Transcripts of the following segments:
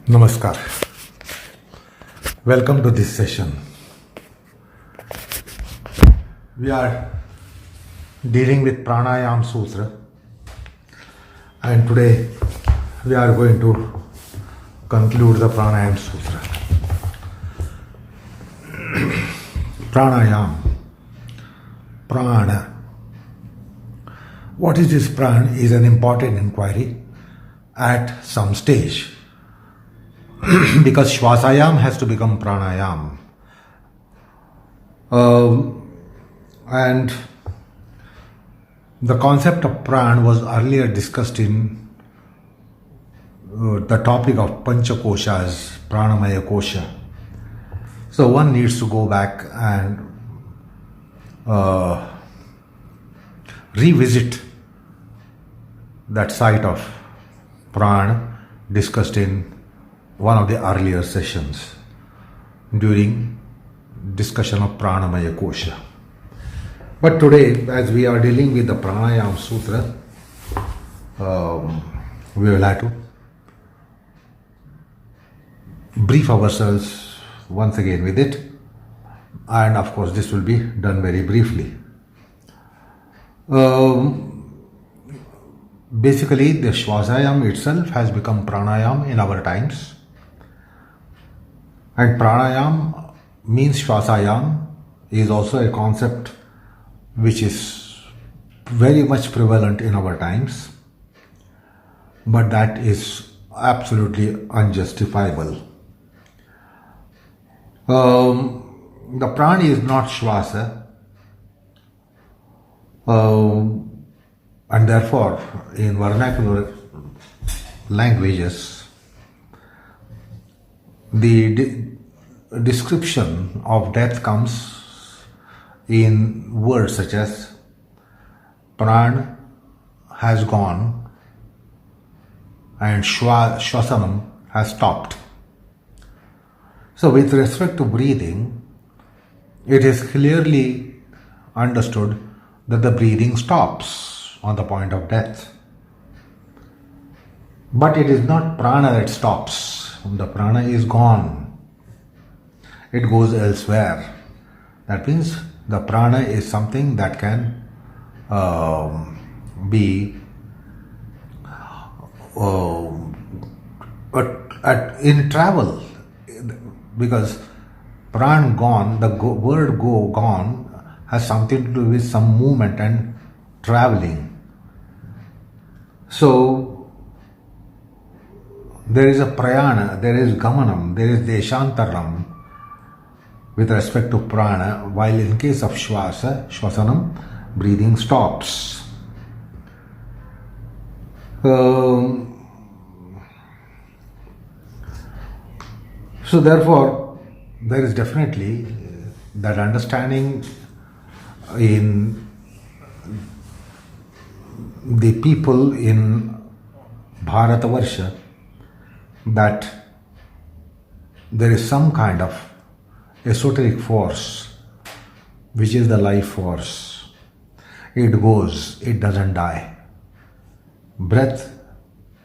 Namaskar. Welcome to this session. We are dealing with Pranayam Sutra, and today we are going to conclude the Pranayam Sutra. Pranayam, Prana. What is this Prana is an important inquiry at some stage. Because Shvasayam has to become Pranayam. And the concept of Pran was earlier discussed in the topic of Panchakoshas, Pranamaya Kosha. So one needs to go back and revisit that site of Pran discussed in one of the earlier sessions during discussion of Pranamaya Kosha. But today, as we are dealing with the Pranayam Sutra, we will have to brief ourselves once again with it, and of course this will be done very briefly. Basically, the Swasayam itself has become Pranayam in our times. And Pranayam means Shvasayam is also a concept which is very much prevalent in our times, but that is absolutely unjustifiable. The Prana is not Shvaasa, and therefore in vernacular languages the description of death comes in words such as Pran has gone and Shvasayam has stopped. So with respect to breathing, it is clearly understood that the breathing stops on the point of death. But it is not prana that stops. The prana is gone. It goes elsewhere. That means the prana is something that can be in travel, because pran gone, the word go gone has something to do with some movement and traveling. So there is a prayana, there is gamanam, there is deshantaram with respect to prana, while in case of shvasa, shvasanam, breathing stops. So therefore, there is definitely that understanding in the people in Bharatavarsha that there is some kind of esoteric force which is the life force. It goes, it doesn't die. Breath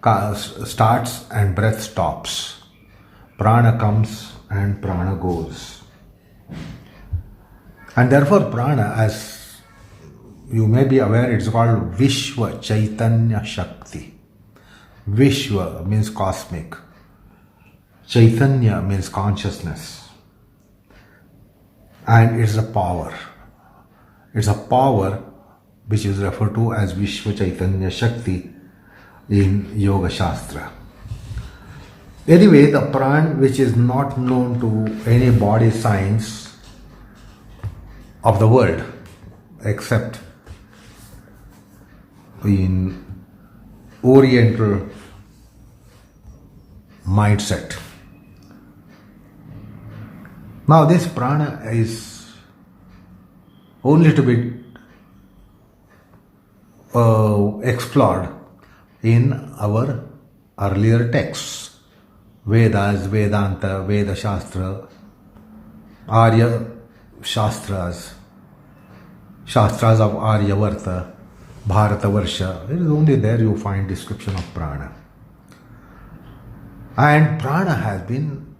starts and breath stops. Prana comes and prana goes. And therefore prana, as you may be aware, it's called Vishwa Chaitanya Shakti. Vishwa means cosmic. Chaitanya means consciousness. And it's a power. It's a power which is referred to as Vishwa Chaitanya Shakti in Yoga Shastra. Anyway, the Pran, which is not known to any body science of the world except in oriental mindset. Now this prana is only to be explored in our earlier texts, Vedas, Vedanta, Veda Shastra, Arya Shastras, Shastras of Aryavarta, Bharatavarsha. It is only there you find description of prana. And prana has been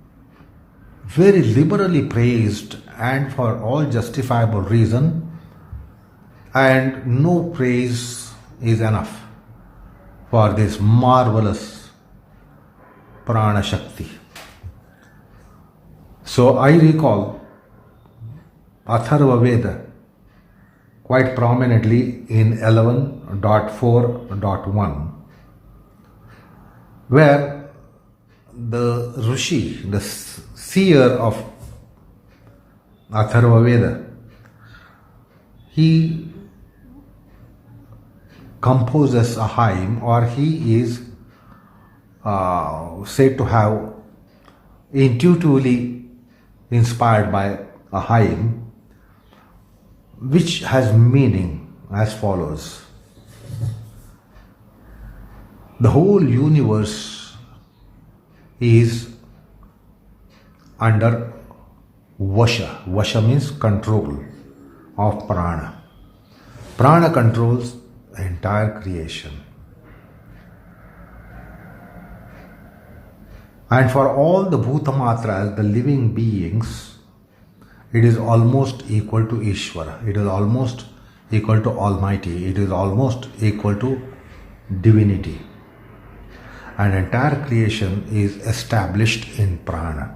very liberally praised and for all justifiable reason, and no praise is enough for this marvelous prana shakti. So I recall Atharva Veda quite prominently in 11.4.1, where the Rishi, the seer of Atharva Veda, he composes a hymn, or he is said to have intuitively inspired by a hymn which has meaning as follows. The whole universe is under Vasha. Vasha means control of prana. Prana controls the entire creation. And for all the Bhutamatras, the living beings, it is almost equal to Ishvara. It is almost equal to Almighty. It is almost equal to divinity. And entire creation is established in prana.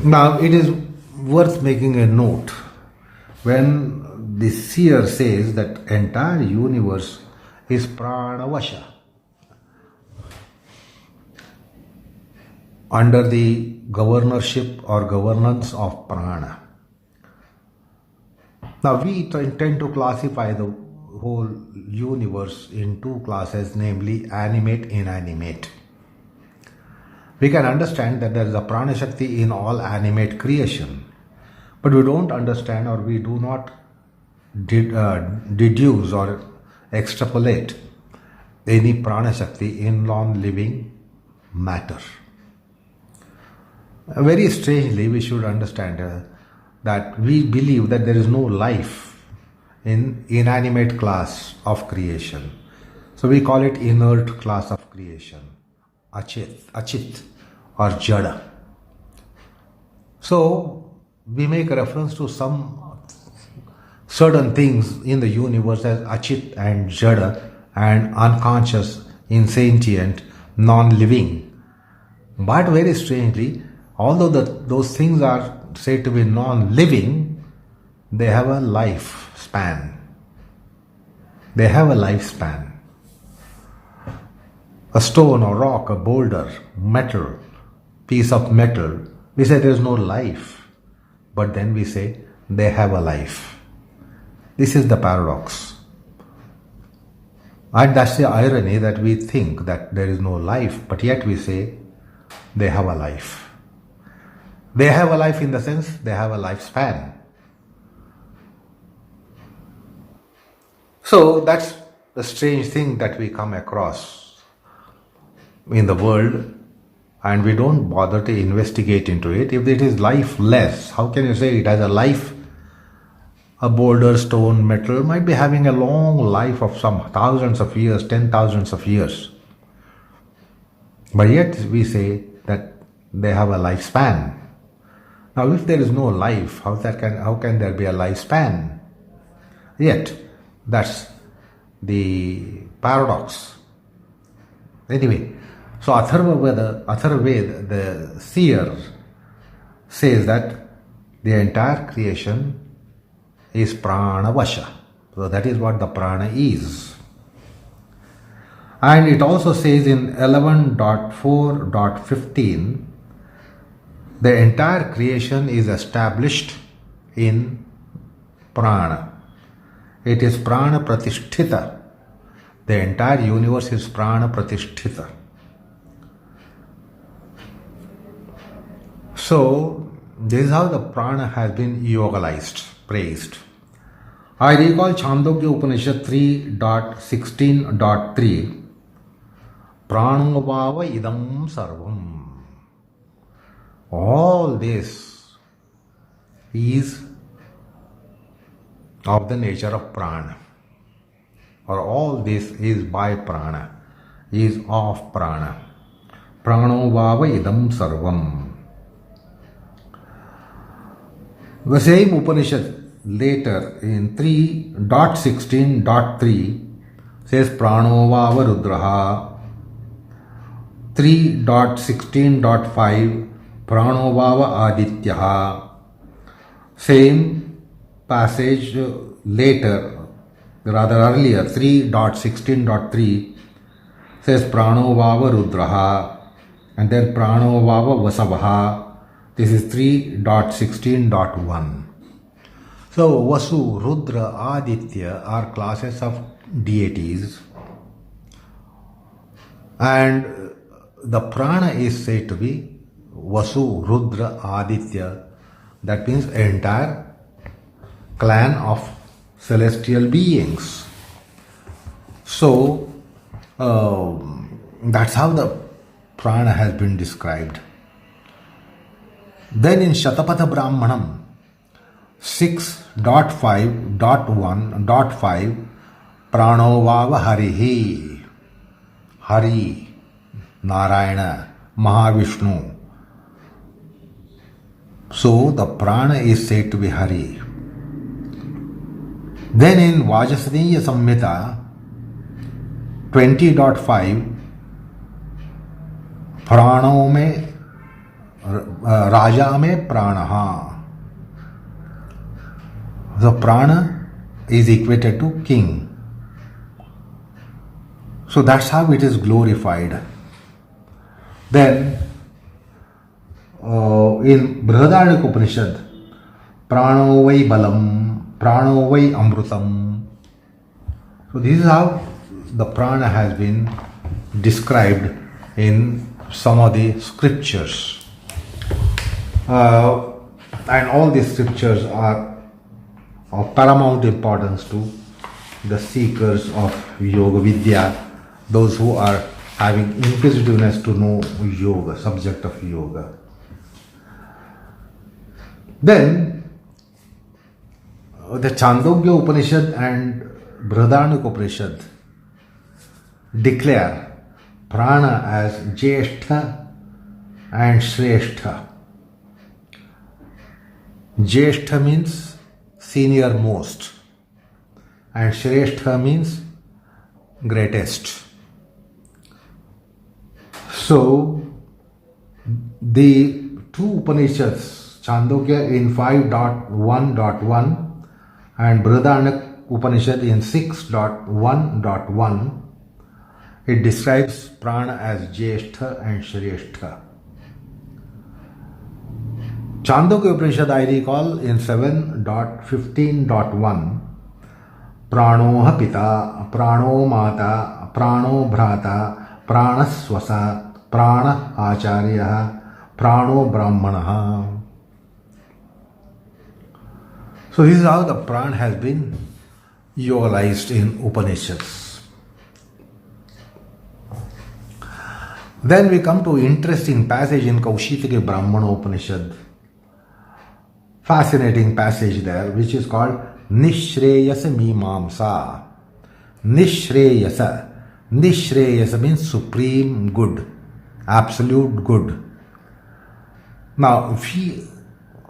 Now, it is worth making a note when the seer says that entire universe is pranavasha, under the governorship or governance of prana. Now we tend to classify the whole universe in two classes, namely animate, inanimate. We can understand that there is a prana shakti in all animate creation, but we don't understand, or we do not deduce or extrapolate any prana shakti in non-living matter. Very strangely, we should understand that we believe that there is no life in inanimate class of creation. So we call it inert class of creation, achit or jada. So we make a reference to some certain things in the universe as achit and jada and unconscious, insentient, non-living. But very strangely, although those things are said to be non-living, they have a lifespan. They have a lifespan. A stone, a rock, a boulder, metal, piece of metal, we say there is no life. But then we say they have a life. This is the paradox. And that's the irony, that we think that there is no life, but yet we say they have a life. They have a life in the sense they have a lifespan. So that's the strange thing that we come across in the world, and we don't bother to investigate into it. If it is lifeless, how can you say it has a life? A boulder, stone, metal might be having a long life of some thousands of years, 10,000s of years. But yet we say that they have a lifespan. Now if there is no life, how can there be a lifespan? Yet, that's the paradox. Anyway, so Atharva Veda, the seer, says that the entire creation is pranavasha. So that is what the prana is. And it also says in 11.4.15, the entire creation is established in prana. It is prana pratisthita. The entire universe is prana pratisthita. So, this is how the prana has been yogalized, praised. I recall Chandogya Upanishad 3.16.3, Pranavava idam sarvam. All this is of the nature of prana, or all this is by prana. is of prana. Prano vava idam sarvam. The same Upanishad later in 3.16.3 says Prano vava rudraha. 3.16.5 Prano vava adityaha. Same passage later, rather earlier, 3.16.3 says Prano vava rudraha, and then Prano vava vasavaha. This is 3.16.1. So Vasu, Rudra, Aditya are classes of deities, and the prana is said to be Vasu, Rudra, Aditya. That means entire clan of celestial beings. So that's how the prana has been described. Then in Shatapatha Brahmanam 6.5.1.5 Prano vava harihi. Hari, Narayana, Mahavishnu. So the prana is said to be Hari. Then in Vajasneya Samhita 20.5 Prano me Raja me Pranaha. The prana is equated to king. So that's how it is glorified. Then in Brihadaranyaka Upanishad, Prano vai balam, Prano vai amrutam. So this is how the prana has been described in some of the scriptures. And all these scriptures are of paramount importance to the seekers of Yoga Vidya, those who are having inquisitiveness to know yoga, subject of yoga. Then the Chandogya Upanishad and Brihadaranyaka Upanishad declare prana as Jeshtha and Shreyashtha. Jeshtha means senior most, and Shreyashtha means greatest. So the two Upanishads, Chandogya in 5.1.1 and Brihadaranyaka Upanishad in 6.1.1, it describes prana as Jeshtha and Shreyashtha. Chandogya Upanishad, I recall, in 7.15.1, Pranoha Pita, Prano Mata, Prano Bhrata, Prana Swasa, Prana Acharya, Prano Brahmana. So this is how the prana has been yogalized in Upanishads. Then we come to interesting passage in Kaushitaki Brahmana Upanishad. Fascinating passage there, which is called Nishreyasa Mimamsa. Nishreyasa. Nishreyasa means supreme good, absolute good. Now, we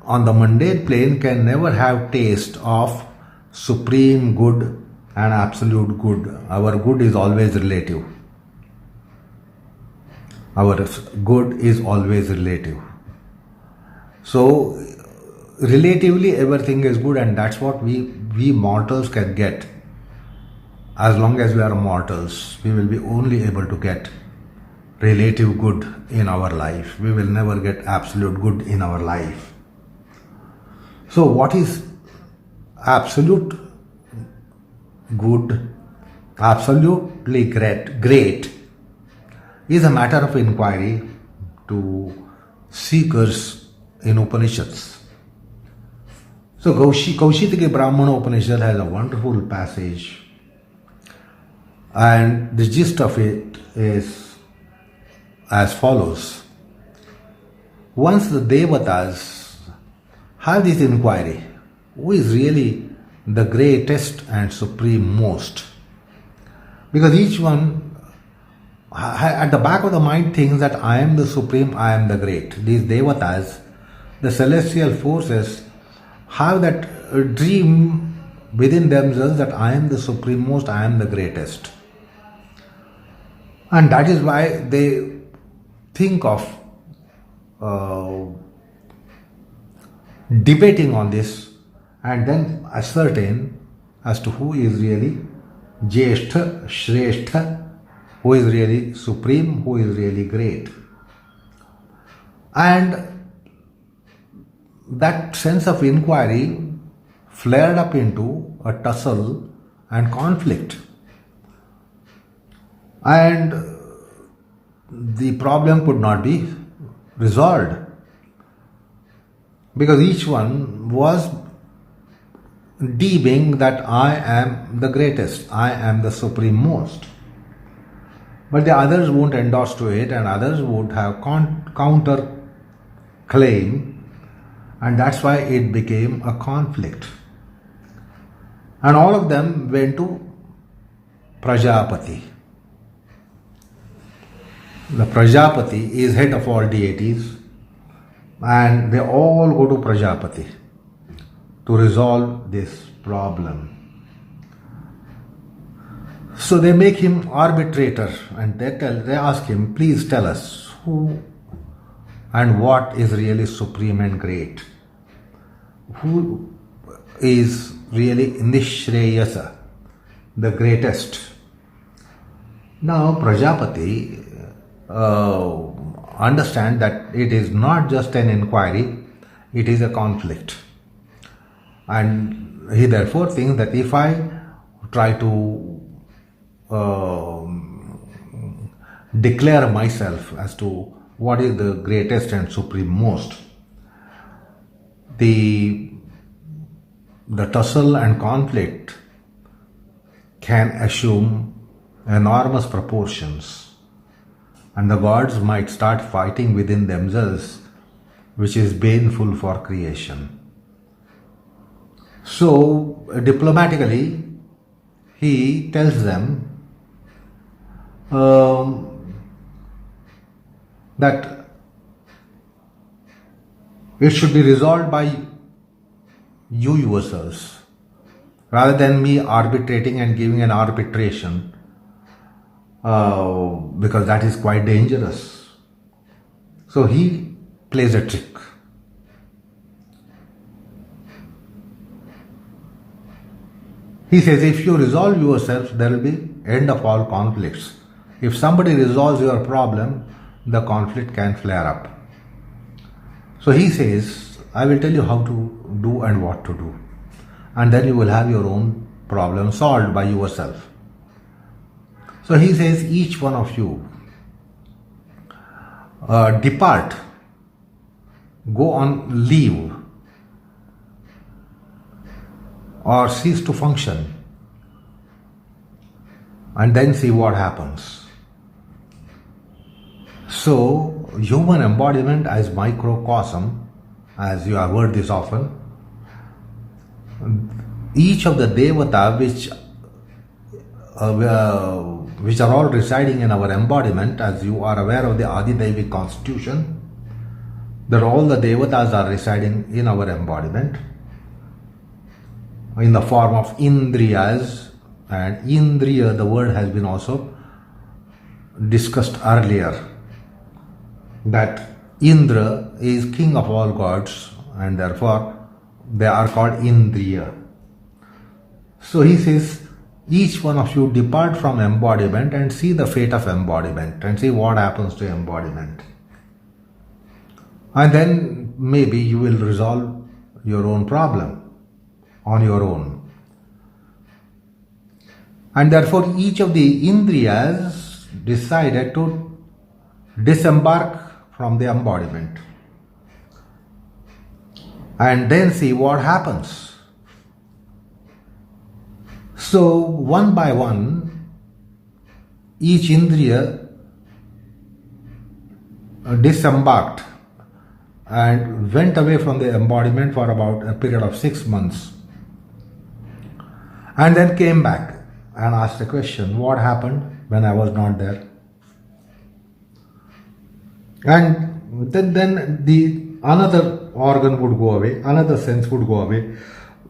on the mundane plane can never have taste of supreme good and absolute good. Our good is always relative. Our good is always relative. So, relatively everything is good, and that's what we mortals can get. As long as we are mortals, we will be only able to get relative good in our life. We will never get absolute good in our life. So what is absolute good, absolutely great is a matter of inquiry to seekers in Upanishads. So Kaushitaki Brahmana Upanishad has a wonderful passage, and the gist of it is as follows. Once the Devatas have this inquiry, who is really the greatest and supreme most? Because each one at the back of the mind thinks that I am the supreme, I am the great. These devatas, the celestial forces, have that dream within themselves that I am the supremest, I am the greatest. And that is why they think of debating on this and then ascertain as to who is really Jeshtha, Shreyashtha, who is really supreme, who is really great. And that sense of inquiry flared up into a tussle and conflict. And the problem could not be resolved because each one was deeming that I am the greatest, I am the supreme-most. But the others won't endorse to it, and others would have counter claim, and that's why it became a conflict. And all of them went to Prajapati. The Prajapati is head of all deities, and they all go to Prajapati to resolve this problem. So they make him arbitrator, and they ask him, please tell us who and what is really supreme and great. Who is really Nishreyasa, the greatest. Now Prajapati understand that it is not just an inquiry, it is a conflict. And he therefore thinks that if I try to declare myself as to what is the greatest and supreme most, the tussle and conflict can assume enormous proportions, and the gods might start fighting within themselves, which is baneful for creation. So diplomatically he tells them that it should be resolved by you yourselves, rather than me arbitrating and giving an arbitration, because that is quite dangerous. So he plays a trick. He says, if you resolve yourself, there will be end of all conflicts. If somebody resolves your problem, the conflict can flare up. So he says, I will tell you how to do and what to do. And then you will have your own problem solved by yourself. So he says, each one of you depart, go on leave, or cease to function, and then see what happens. So, human embodiment as microcosm, as you have heard this often, each of the devata which are all residing in our embodiment, as you are aware of the Adidevic constitution, that all the devatas are residing in our embodiment in the form of indriyas, and indriya, the word has been also discussed earlier, that Indra is king of all gods and therefore they are called indriya. So he says, each one of you depart from embodiment and see the fate of embodiment and see what happens to embodiment. And then maybe you will resolve your own problem on your own. And therefore each of the indriyas decided to disembark from the embodiment and then see what happens. So one by one, each indriya disembarked and went away from the embodiment for about a period of 6 months, and then came back and asked the question, what happened when I was not there? And then the another organ would go away, another sense would go away.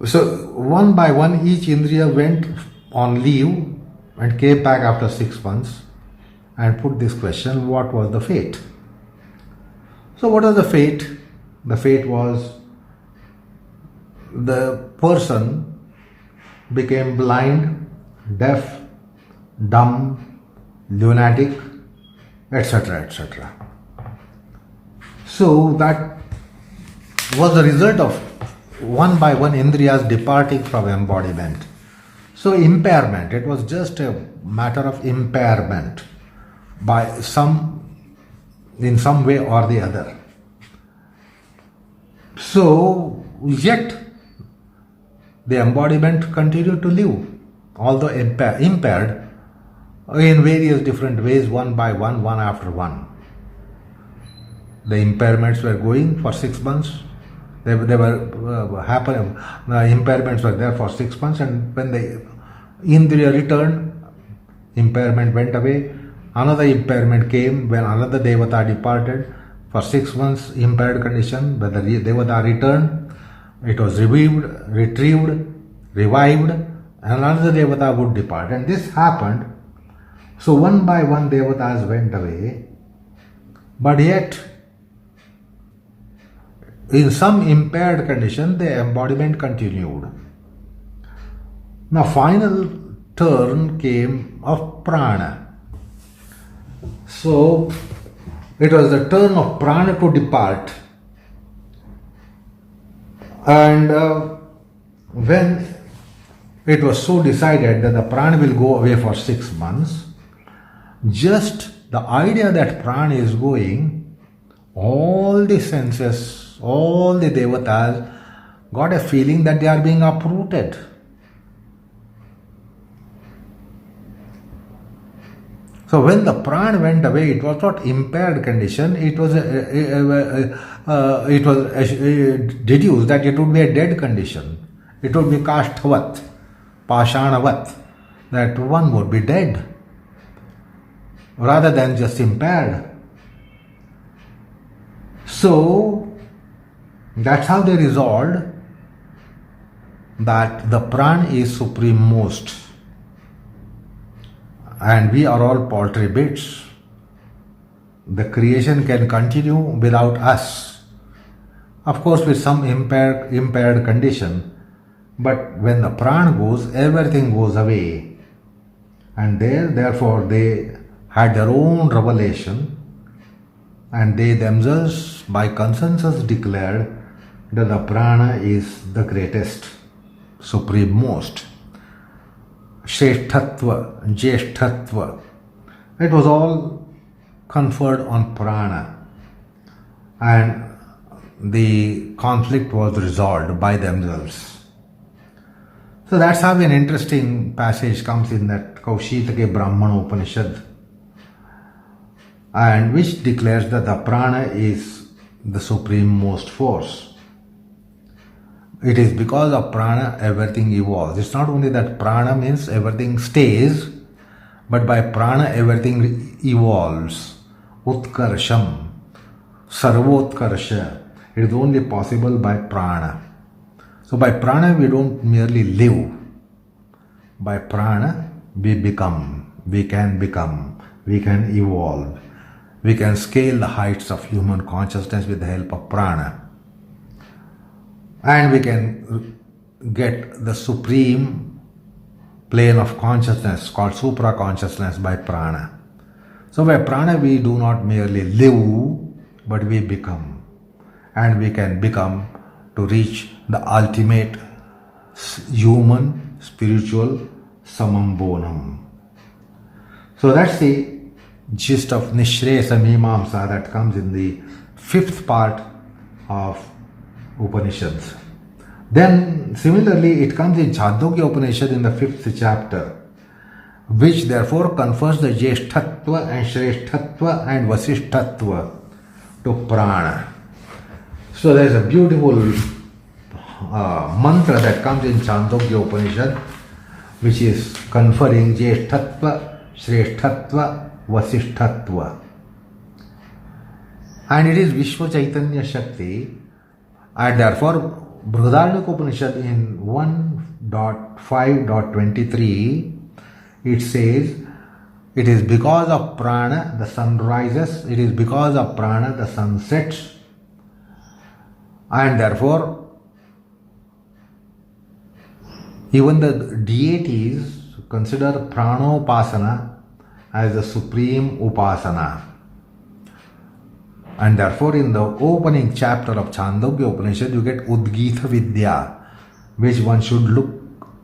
So one by one each indriya went on leave and came back after 6 months and put this question, what was the fate? So what was the fate? The fate was the person became blind, deaf, dumb, lunatic, etc., etc. So that was the result of one by one indriyas departing from embodiment. So impairment, it was just a matter of impairment in some way or the other. So yet the embodiment continued to live, although impaired in various different ways, one by one, one after one. The impairments were going for 6 months. They were happening. The impairments were there for 6 months, and when the indriya returned, impairment went away. Another impairment came when another devata departed. For 6 months, impaired condition. When the devata returned, it was retrieved, revived, and another devata would depart. And this happened. So one by one devatas went away, but yet in some impaired condition the embodiment continued. Now final turn came of prana. So it was the turn of prana to depart, and when it was so decided that the prana will go away for 6 months, just the idea that prana is going, all the senses, all the devatas got a feeling that they are being uprooted. So when the prana went away, it was not impaired condition, it was deduced that it would be a dead condition. It would be kashthavat, pashanavat, that one would be dead rather than just impaired. So that's how they resolved that the prana is supreme most, and we are all paltry bits. The creation can continue without us, of course with some impaired condition, but when the prana goes, everything goes away, and therefore they had their own revelation, and they themselves by consensus declared that the prana is the greatest, supreme most. Shreyastha, Jeshtha, it was all conferred on prana, and the conflict was resolved by themselves. So that's how an interesting passage comes in that Jeshtha Brahmana Upanishad, and which declares that the prana is the supreme most force. It is because of prana everything evolves. It's not only that prana means everything stays, but by prana everything evolves. Utkarsham, sarvotkarsha. It is only possible by prana. So by prana we don't merely live. By prana we become, we can evolve. We can scale the heights of human consciousness with the help of prana. And we can get the supreme plane of consciousness called supra consciousness by prana. So by prana we do not merely live, but we become. And we can become to reach the ultimate human, spiritual samam bonam. So that's the gist of Nishresa Mimamsa that comes in the 5th part of Upanishads. Then similarly it comes in Chhandogya Upanishad in the 5th chapter, which therefore confers the Jeshthatva and Shreyasthatva and Vasishthatva to prana. So there is a beautiful mantra that comes in Chandogya Upanishad, which is conferring Jeshthatva, Shreyasthatva, Vasishthatva. And it is Vishwa Chaitanya Shakti, and therefore Brihadaranyaka Upanishad in 1.5.23 it says, it is because of prana the sun rises, it is because of prana the sun sets, and therefore even the deities consider pranopasana as the supreme upasana. And therefore in the opening chapter of Chandogya Upanishad you get Udgita Vidya, which one should look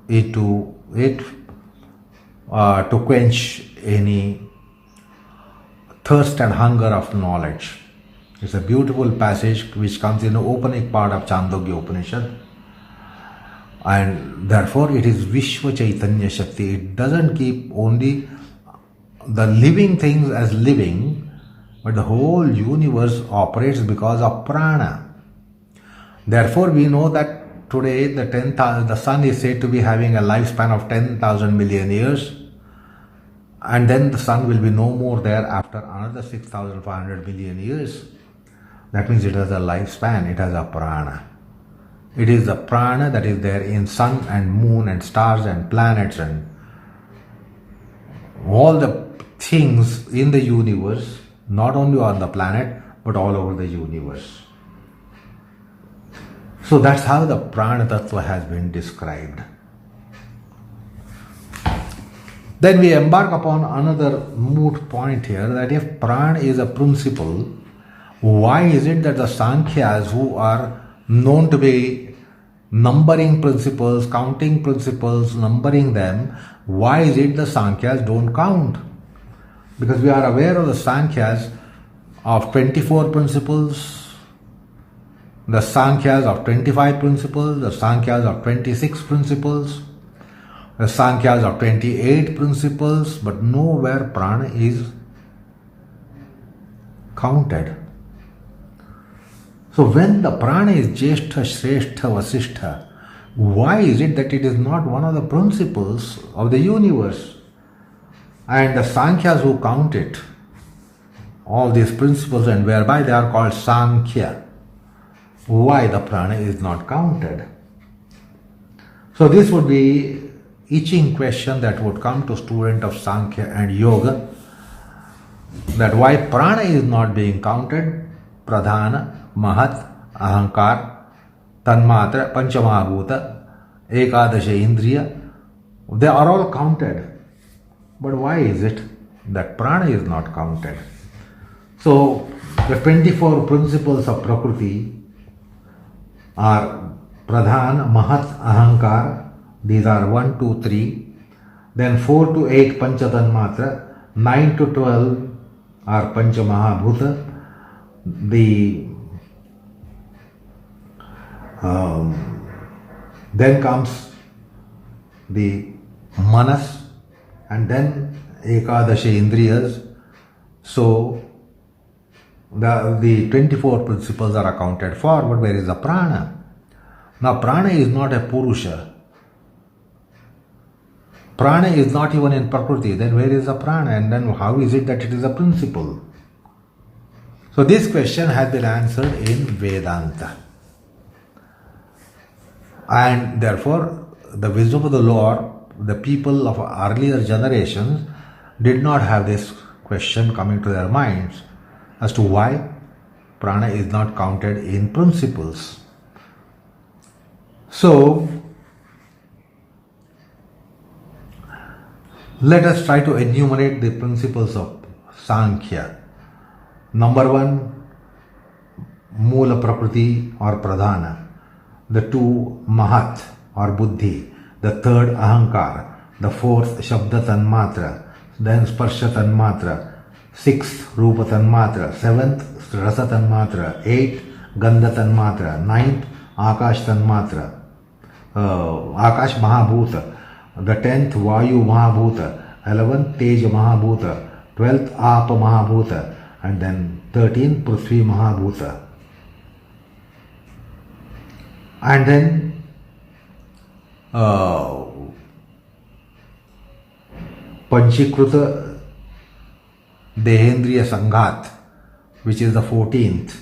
into it to quench any thirst and hunger of knowledge. It's a beautiful passage which comes in the opening part of Chandogya Upanishad. And therefore it is Vishwa Chaitanya Shakti. It doesn't keep only the living things as living, but the whole universe operates because of prana. Therefore we know that today the sun is said to be having a lifespan of 10,000 million years, and then the sun will be no more there after another 6,500 million years. That means it has a lifespan, it has a prana. It is the prana that is there in sun and moon and stars and planets and all the things in the universe, not only on the planet but all over the universe. So that's how the prana tattva has been described. Then we embark upon another moot point here, that if prana is a principle, why is it that the Sankhyas, who are known to be numbering principles, counting principles, numbering them, why is it the Sankhyas don't count? Because we are aware of the Sankhyas of 24 principles, the Sankhyas of 25 principles, the Sankhyas of 26 principles, the Sankhyas of 28 principles, but nowhere prana is counted. So when the prana is Jeshtha, Shreyashtha, Vasishtha, why is it that it is not one of the principles of the universe? And the Sankhyas who count it, all these principles, and whereby they are called Samkhya, why the prana is not counted? So this would be itching question that would come to student of Sankhya and Yoga, that why prana is not being counted. Pradhana, Mahat, Ahankar, Tanmatra, Panchamahabhuta, Ekadasha Indriya, they are all counted. But why is it that prana is not counted? So the 24 principles of Prakriti are Pradhan, Mahat, Ahankar. These are 1, 2, 3. Then 4 to 8 Panchatanmatra, 9 to 12 are Panchamahabhuta. Then comes the Manas, and then Ekadasha Indriyas. So the 24 principles are accounted for, but where is the prana? Now prana is not a Purusha. Prana is not even in Prakriti. Then where is the prana? And then how is it that it is a principle? So this question has been answered in Vedanta. And therefore the wisdom of the Lord, the people of earlier generations did not have this question coming to their minds as to why prana is not counted in principles. So let us try to enumerate the principles of Sankhya. Number 1, Mula Prakriti or Pradhana. The 2, Mahat or Buddhi. The 3rd, Ahankar. The 4th, Shabda Tanmatra. Then Sparsha Tanmatra. 6th, Rupa Tanmatra. 7th, Rasa Tanmatra. 8th, Gandha Tanmatra. 9th, Akash Tanmatra. Akash Mahabhuta. The 10th, Vayu Mahabhuta. 11th, Tej Mahabhuta. 12th, Apa Mahabhuta. And then 13th, Prithvi Mahabhuta. And then Panchikruta Dehendriya Sanghat. which is the 14th.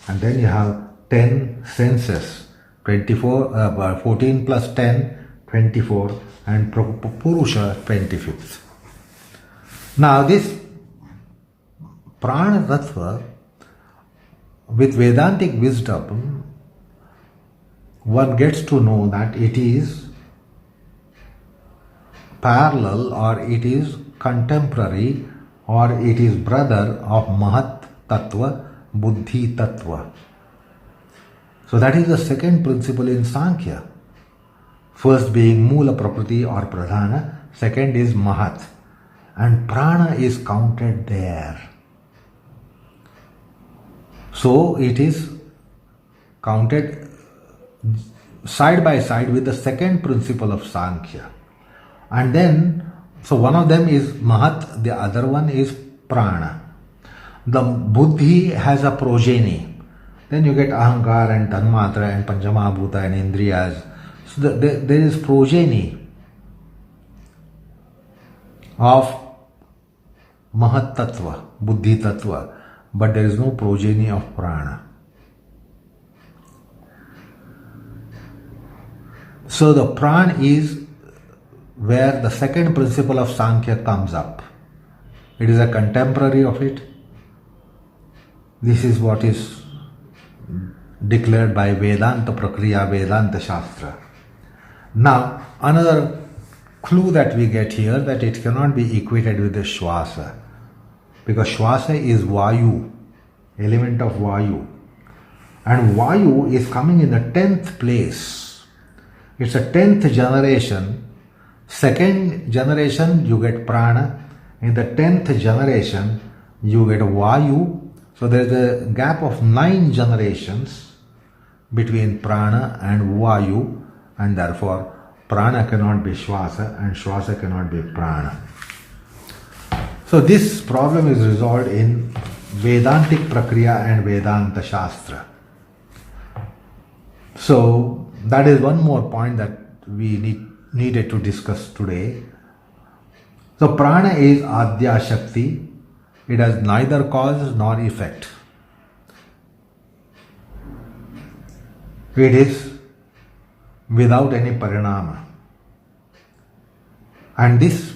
And then you have 10 senses, 14 plus 10, 24, and Purusha, 25th. Now this Prana Tattva, with Vedantic wisdom, one gets to know that it is parallel, or it is contemporary, or it is brother of Mahat Tattva, Buddhi Tattva. So that is the second principle in Samkhya. First being Mula Prakriti or Pradhana, second is Mahat. And Prana is counted there. So it is counted side by side with the second principle of Samkhya. And then, so one of them is Mahat, the other one is Prana. The Buddhi has a progeny. Then you get Ahankar and Tanmatra and Panchamahabhuta and Indriyas. So there is progeny of Mahat Tattva, Buddhi Tattva, but there is no progeny of Prana. So the Prana is where the second principle of Samkhya comes up. It is a contemporary of it. This is what is declared by Vedanta Prakriya, Vedanta Shastra. Now, another clue that we get here, that it cannot be equated with the Shvasa, because Shvasa is Vayu, element of Vayu. And Vayu is coming in the 10th place. It's a 10th generation. Second generation you get Prana. In the 10th generation you get Vayu. So there is a gap of 9 generations between Prana and Vayu, and therefore Prana cannot be Shvasa and Shvasa cannot be Prana. So this problem is resolved in Vedantic Prakriya and Vedanta Shastra. So that is one more point that we needed to discuss today. So Prana is Adya Shakti. It has neither cause nor effect. It is without any parinama. And this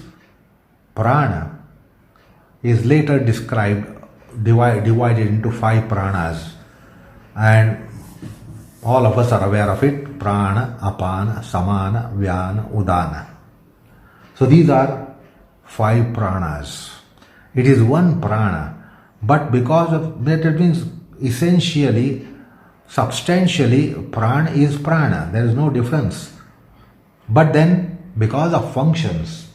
Prana is later described, divided into 5 pranas. And all of us are aware of it: Prana, Apana, Samana, Vyana, Udana. So these are 5 pranas. It is one prana, but because of that, it means essentially, substantially, prana is prana. There is no difference. But then, because of functions,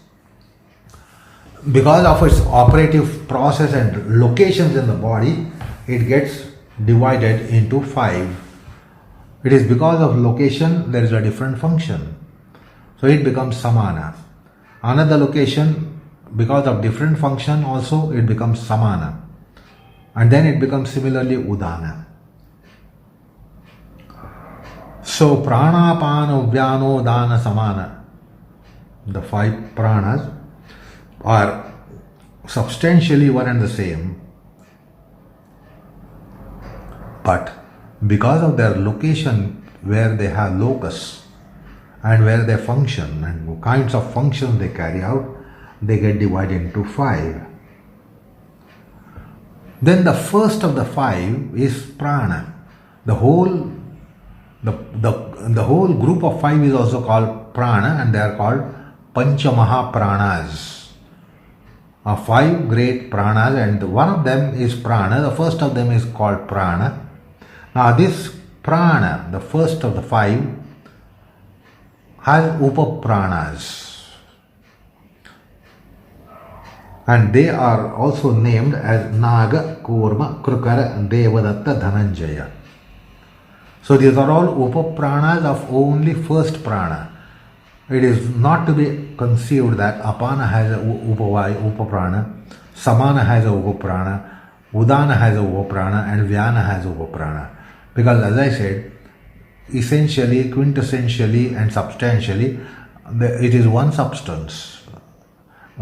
because of its operative process and locations in the body, it gets divided into 5. It is because of location there is a different function. So it becomes samana. Another location, because of different function also, it becomes samana. And then it becomes similarly udana. So prana, apana, vyano, dana, samana, the 5 pranas are substantially one and the same, but because of their location, where they have locus and where they function and kinds of functions they carry out, they get divided into 5. Then the first of the 5 is prana. The whole group of 5 is also called prana, and they are called Panchamaha Pranas. 5 great pranas, and one of them is prana. The first of them is called prana. Now this prana, the first of the 5, has upapranas. And they are also named as Naga, Kurma, Krukara, Devadatta, Dhananjaya. So these are all upapranas of only first prana. It is not to be conceived that Apana has a upaprana, Samana has a upaprana, Udana has a upaprana, and Vyana has a upaprana. Because as I said, essentially, quintessentially and substantially, it is one substance.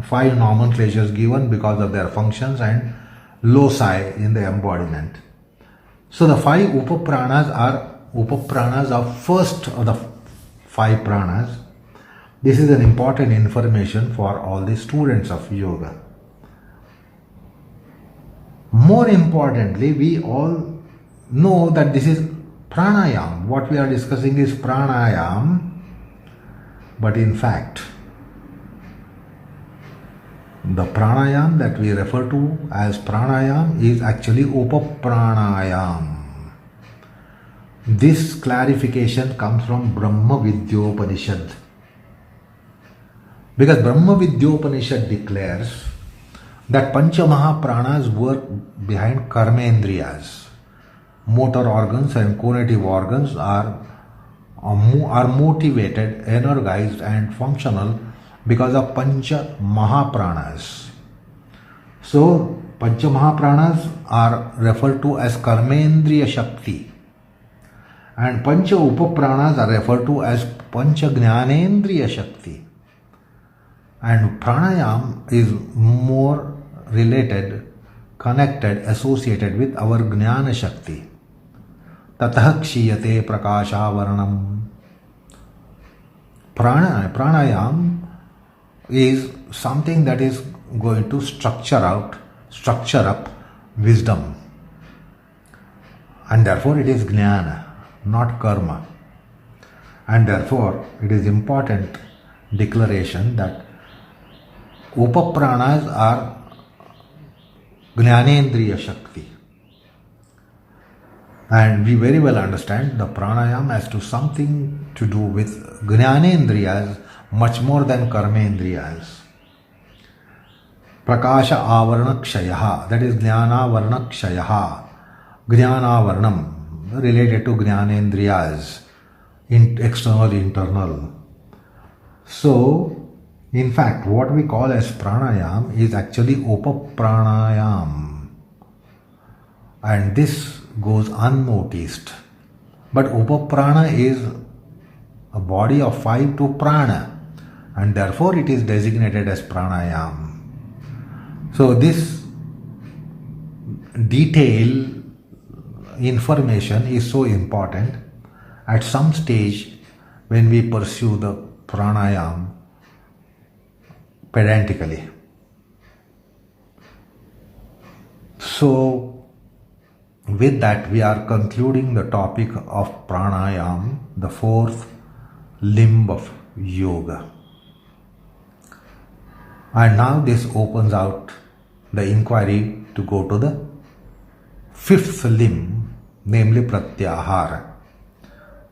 5 nomenclatures given because of their functions and loci in the embodiment. So the 5 upapranas are first of the 5 pranas. This is an important information for all the students of yoga. More importantly, we all know that this is pranayam. What we are discussing is pranayam, but in fact, the pranayam that we refer to as pranayam is actually upapranayam. This clarification comes from Brahma Vidyopanishad. Because Brahma Vidyopanishad declares that Pancha Mahapranas work behind karmendriyas. Motor organs and cognitive organs are motivated, energized and functional because of Pancha Mahapranas. So, Pancha Mahapranas are referred to as Karmendriya Shakti. And Pancha Upapranas are referred to as Pancha Jnanendriya Shakti. And Pranayam is more related, connected, associated with our Jnana Shakti. Tatah kshiyate prakashavarnam. Pranayam is something that is going to structure up wisdom. And therefore it is Jnana, not karma. And therefore it is important declaration that upapranas are Jnanendriya Shakti. And we very well understand the pranayam has to something to do with Jnanendriyas much more than Karmendriyas. Prakasha avarna kshayaha, that is Jnana varna kshayaha. Jnana varnam, related to Jnanendriyas, external, internal. So, in fact, what we call as pranayam is actually upapranayam. And this goes unnoticed. But upaprana is a body of 5 to prana, and therefore it is designated as pranayam. So this detail information is so important at some stage when we pursue the pranayam pedantically. So with that, we are concluding the topic of pranayam, the 4th limb of yoga. And now this opens out the inquiry to go to the 5th limb, namely pratyahara.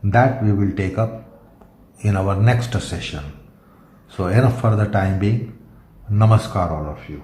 That we will take up in our next session. So enough for the time being. Namaskar all of you.